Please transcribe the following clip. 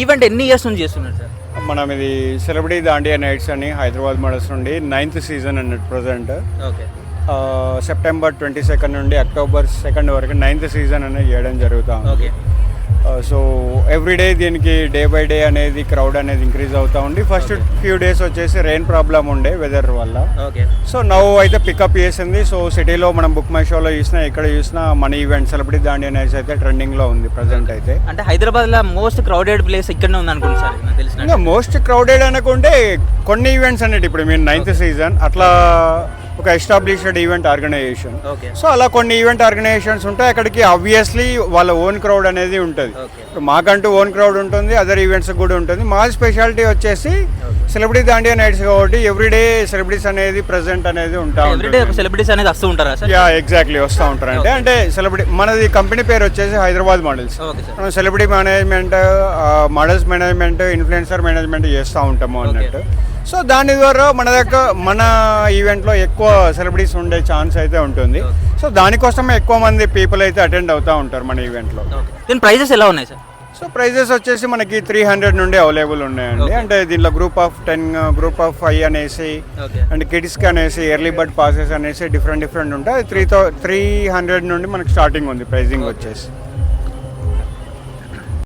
Event ఎన్ని years నుంచి చేస్తున్నారు సార్? మనం ఇది సెలబ్రిటీ దాండియా నైట్స్ అని హైదరాబాద్ మోడల్స్ నుండి 9th సీజన్ అన్నట్టు ప్రజెంట్ ఓకే. సెప్టెంబర్ 22 నుండి అక్టోబర్ 2 వరకు 9th సీజన్ అనేది చేయడం జరుగుతుంది. ఓకే. సో ఎవ్రీడే దీనికి డే బై డే అనేది క్రౌడ్ అనేది ఇంక్రీజ్ అవుతూ ఉంది. ఫస్ట్ ఫ్యూ డేస్ వచ్చేసి రెయిన్ ప్రాబ్లం ఉండే వెదర్ వల్ల. ఓకే. సో నవ్వు అయితే పికప్ చేసింది. సో సిటీలో మనం బుక్ మై షోలో చూసినా ఎక్కడ చూసినా మన ఈవెంట్ సెలబ్రిటీ దాండియా నైట్స్ అయితే ట్రెండింగ్లో ఉంది ప్రజెంట్ అయితే. అంటే హైదరాబాద్లో మోస్ట్ క్రౌడెడ్ ప్లేస్ ఇక్కడనే ఉంది అనుకుంటా సార్ నాకు తెలిసిన. ఇంకా మోస్ట్ క్రౌడెడ్ అనుకుంటే కొన్ని ఈవెంట్స్ అన్నట్టు ఇప్పుడు మీరు 9th సీజన్ అట్లా ఒక established event organization. Okay. So అలా కొన్ని ఈవెంట్ ఆర్గనైజేషన్స్ ఉంటాయి. అక్కడికి ఆబ్వియస్లీ వాళ్ళ ఓన్ క్రౌడ్ అనేది ఉంటుంది. ఓకే. ఇప్పుడు మాకంటూ ఓన్ క్రౌడ్ ఉంటుంది, అదర్ ఈవెంట్స్ కూడా ఉంటుంది. మా స్పెషాలిటీ వచ్చేసి సెలబ్రిటీ దాండియా నైట్స్ కాబట్టి ఎవ్రీడే సెలబ్రిటీస్ అనేది ప్రెసెంట్ అనేది ఉంటా ఎవ్రీడే సెలబ్రిటీస్ అనేది వస్తూ ఉంటారా సార్? యా ఎగ్జాక్ట్లీ వస్తూ ఉంటారు. అంటే సెలబ్రిటీ మనది కంపెనీ పేరు వచ్చేసి హైదరాబాద్ మోడల్స్. Okay sir. మనం celebrity management, models management, influencer management చేస్తూ ఉంటాము అన్నట్టు. సో దాని ద్వారా మన ఈవెంట్లో ఎక్కువ సెలబ్రిటీస్ ఉండే ఛాన్స్ అయితే ఉంటుంది. సో దానికోసమే ఎక్కువ మంది పీపుల్ అయితే అటెండ్ అవుతూ ఉంటారు మన ఈవెంట్లో. దీని ప్రైజెస్ ఎలా ఉన్నాయి సార్? సో ప్రైజెస్ వచ్చేసి మనకి 300 నుండి అవైలబుల్ ఉన్నాయండి. అంటే దీనిలో గ్రూప్ ఆఫ్ 10, గ్రూప్ ఆఫ్ 5 అనేసి అండ్ కిడ్స్కి అనేసి ఎర్లీ బర్డ్ పాసెస్ అనేసి డిఫరెంట్ ఉంటాయి. 300 నుండి మనకి స్టార్టింగ్ ఉంది ప్రైజింగ్ వచ్చేసి.